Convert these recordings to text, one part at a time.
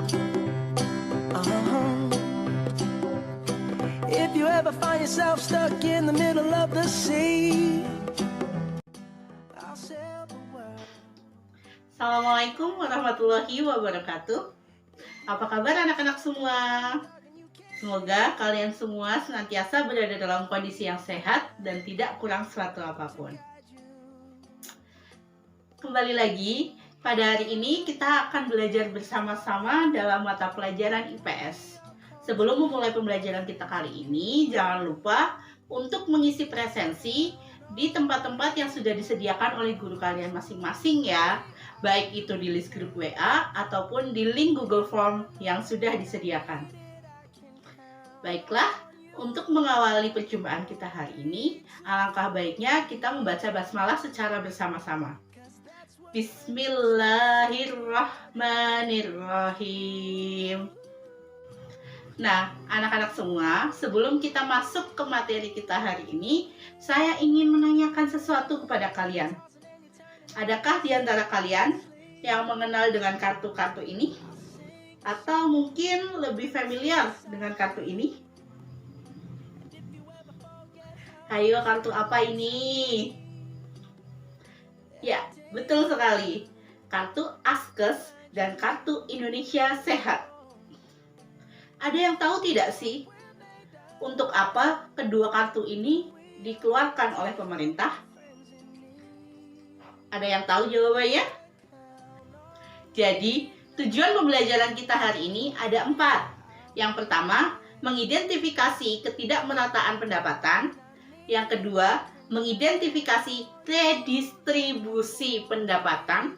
Uh-huh. If you ever find yourself stuck in the middle of the sea, I'll sail the world. Assalamualaikum warahmatullahi wabarakatuh. Apa kabar anak-anak semua? Semoga kalian semua senantiasa berada dalam kondisi yang sehat dan tidak kurang suatu apapun. Kembali lagi, pada hari ini kita akan belajar bersama-sama dalam mata pelajaran IPS. Sebelum memulai pembelajaran kita kali ini, jangan lupa untuk mengisi presensi di tempat-tempat yang sudah disediakan oleh guru kalian masing-masing ya. Baik itu di list grup WA ataupun di link Google Form yang sudah disediakan. Baiklah, untuk mengawali perjumpaan kita hari ini, alangkah baiknya kita membaca basmalah secara bersama-sama. Bismillahirrahmanirrahim. Nah, anak-anak semua, sebelum kita masuk ke materi kita hari ini, saya ingin menanyakan sesuatu kepada kalian. Adakah di antara kalian yang mengenal dengan kartu-kartu ini? Atau mungkin lebih familiar dengan kartu ini? Ayo, kartu apa ini? Ya, betul sekali. Kartu Askes dan kartu Indonesia Sehat. Ada yang tahu tidak sih, untuk apa kedua kartu ini dikeluarkan oleh pemerintah? Ada yang tahu jawabannya? Jadi, tujuan pembelajaran kita hari ini ada 4. Yang pertama, mengidentifikasi ketidakmerataan pendapatan. Yang kedua, mengidentifikasi redistribusi pendapatan.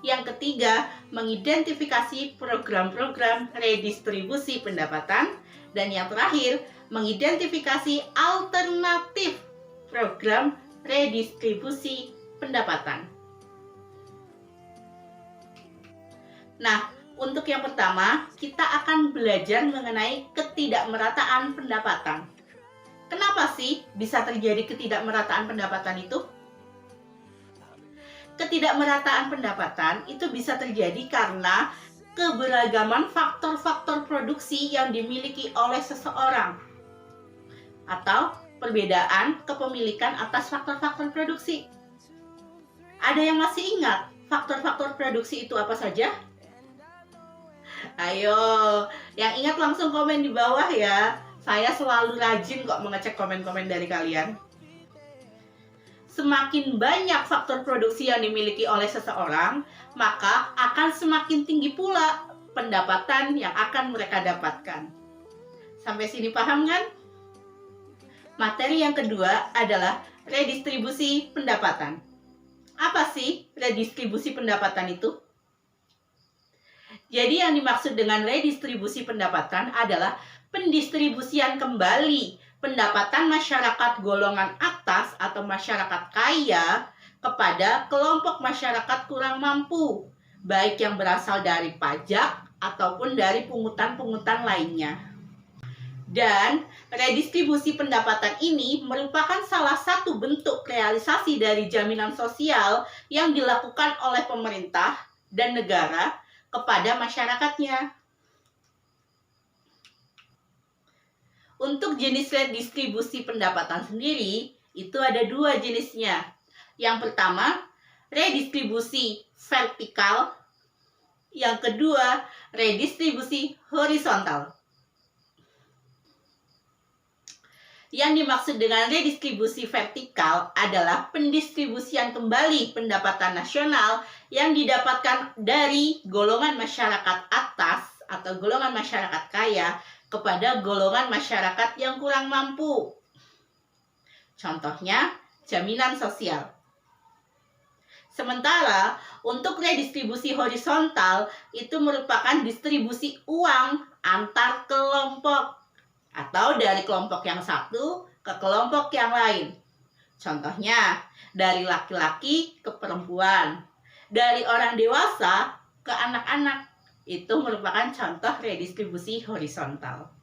Yang ketiga, mengidentifikasi program-program redistribusi pendapatan. Dan yang terakhir, mengidentifikasi alternatif program redistribusi pendapatan. Nah, untuk yang pertama, kita akan belajar mengenai ketidakmerataan pendapatan. Kenapa sih bisa terjadi ketidakmerataan pendapatan itu? Ketidakmerataan pendapatan itu bisa terjadi karena keberagaman faktor-faktor produksi yang dimiliki oleh seseorang atau perbedaan kepemilikan atas faktor-faktor produksi. Ada yang masih ingat faktor-faktor produksi itu apa saja? Ayo, yang ingat langsung komen di bawah ya. Saya selalu rajin kok mengecek komen-komen dari kalian. Semakin banyak faktor produksi yang dimiliki oleh seseorang, maka akan semakin tinggi pula pendapatan yang akan mereka dapatkan. Sampai sini paham kan? Materi yang kedua adalah redistribusi pendapatan. Apa sih redistribusi pendapatan itu? Jadi yang dimaksud dengan redistribusi pendapatan adalah pendistribusian kembali pendapatan masyarakat golongan atas atau masyarakat kaya kepada kelompok masyarakat kurang mampu, baik yang berasal dari pajak ataupun dari pungutan-pungutan lainnya. Dan redistribusi pendapatan ini merupakan salah satu bentuk realisasi dari jaminan sosial yang dilakukan oleh pemerintah dan negara kepada masyarakatnya. Untuk jenis redistribusi pendapatan sendiri, itu ada 2 jenisnya. Yang pertama, redistribusi vertikal. Yang kedua, redistribusi horizontal. Yang dimaksud dengan redistribusi vertikal adalah pendistribusian kembali pendapatan nasional yang didapatkan dari golongan masyarakat atas atau golongan masyarakat kaya kepada golongan masyarakat yang kurang mampu. Contohnya, jaminan sosial. Sementara, untuk redistribusi horizontal itu merupakan distribusi uang antar kelompok atau dari kelompok yang satu ke kelompok yang lain. Contohnya, dari laki-laki ke perempuan, dari orang dewasa ke anak-anak. Itu merupakan contoh redistribusi horizontal.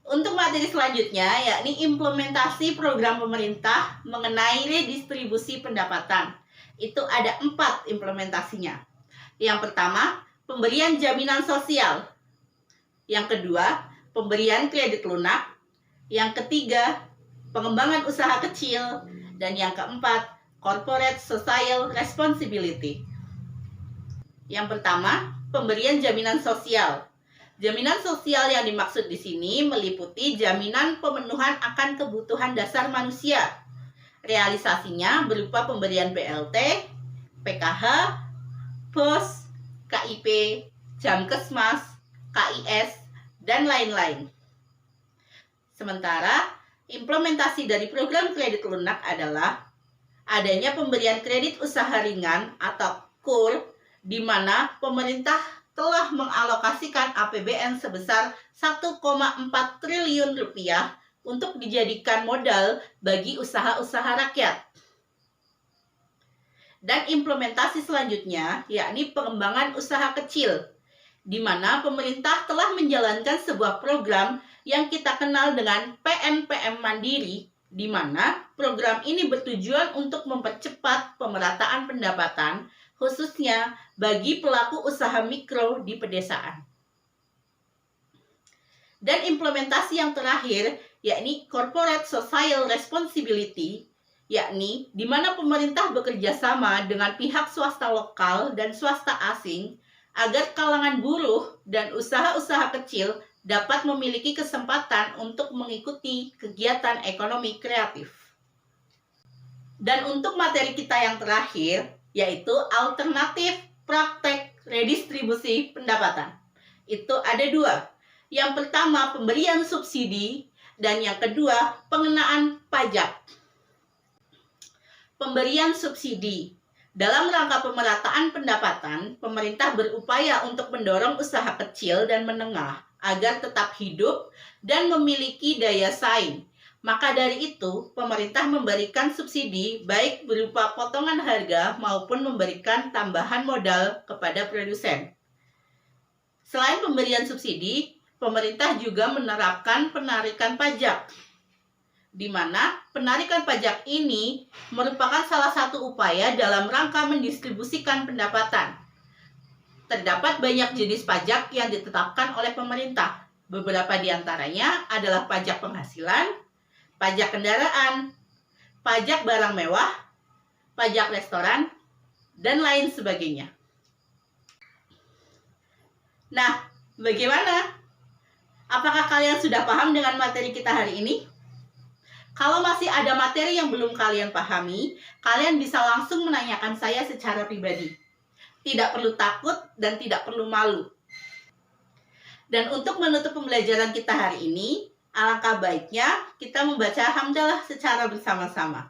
Untuk materi selanjutnya, yakni implementasi program pemerintah mengenai redistribusi pendapatan. Itu ada 4 implementasinya. Yang pertama, pemberian jaminan sosial. Yang kedua, pemberian kredit lunak. Yang ketiga, pengembangan usaha kecil. Dan yang keempat, corporate social responsibility. Yang pertama, pemberian jaminan sosial. Jaminan sosial yang dimaksud di sini meliputi jaminan pemenuhan akan kebutuhan dasar manusia. Realisasinya berupa pemberian BLT, PKH, POS, KIP, Jamkesmas, KIS, dan lain-lain. Sementara, implementasi dari program kredit lunak adalah adanya pemberian kredit usaha ringan atau KUR, di mana pemerintah telah mengalokasikan APBN sebesar 1,4 triliun rupiah untuk dijadikan modal bagi usaha-usaha rakyat. Dan implementasi selanjutnya yakni pengembangan usaha kecil, di mana pemerintah telah menjalankan sebuah program yang kita kenal dengan PNPM Mandiri, di mana program ini bertujuan untuk mempercepat pemerataan pendapatan, khususnya bagi pelaku usaha mikro di pedesaan. Dan implementasi yang terakhir, yakni Corporate Social Responsibility, yakni di mana pemerintah bekerja sama dengan pihak swasta lokal dan swasta asing agar kalangan buruh dan usaha-usaha kecil dapat memiliki kesempatan untuk mengikuti kegiatan ekonomi kreatif. Dan untuk materi kita yang terakhir, yaitu alternatif praktek redistribusi pendapatan. Itu ada dua. Yang pertama, pemberian subsidi, dan yang kedua, pengenaan pajak. Pemberian subsidi. Dalam rangka pemerataan pendapatan, pemerintah berupaya untuk mendorong usaha kecil dan menengah agar tetap hidup dan memiliki daya saing. Maka dari itu, pemerintah memberikan subsidi baik berupa potongan harga maupun memberikan tambahan modal kepada produsen. Selain pemberian subsidi, pemerintah juga menerapkan penarikan pajak, di mana penarikan pajak ini merupakan salah satu upaya dalam rangka mendistribusikan pendapatan. Terdapat banyak jenis pajak yang ditetapkan oleh pemerintah. Beberapa di antaranya adalah pajak penghasilan, pajak kendaraan, pajak barang mewah, pajak restoran, dan lain sebagainya. Nah, bagaimana? Apakah kalian sudah paham dengan materi kita hari ini? Kalau masih ada materi yang belum kalian pahami, kalian bisa langsung menanyakan saya secara pribadi. Tidak perlu takut dan tidak perlu malu. Dan untuk menutup pembelajaran kita hari ini, alangkah baiknya kita membaca hamdalah secara bersama-sama.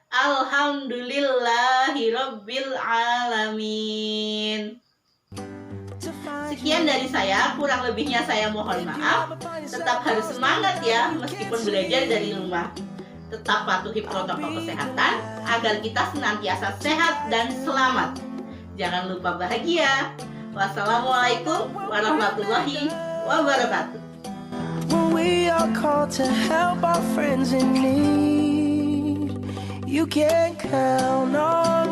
Alhamdulillahirabbil alamin. Sekian dari saya, kurang lebihnya saya mohon maaf. Tetap harus semangat ya, meskipun belajar dari rumah. Tetap patuhi protokol kesehatan agar kita senantiasa sehat dan selamat. Jangan lupa bahagia. Wassalamualaikum warahmatullahi wabarakatuh. When we are called to help our friends in need, you can count on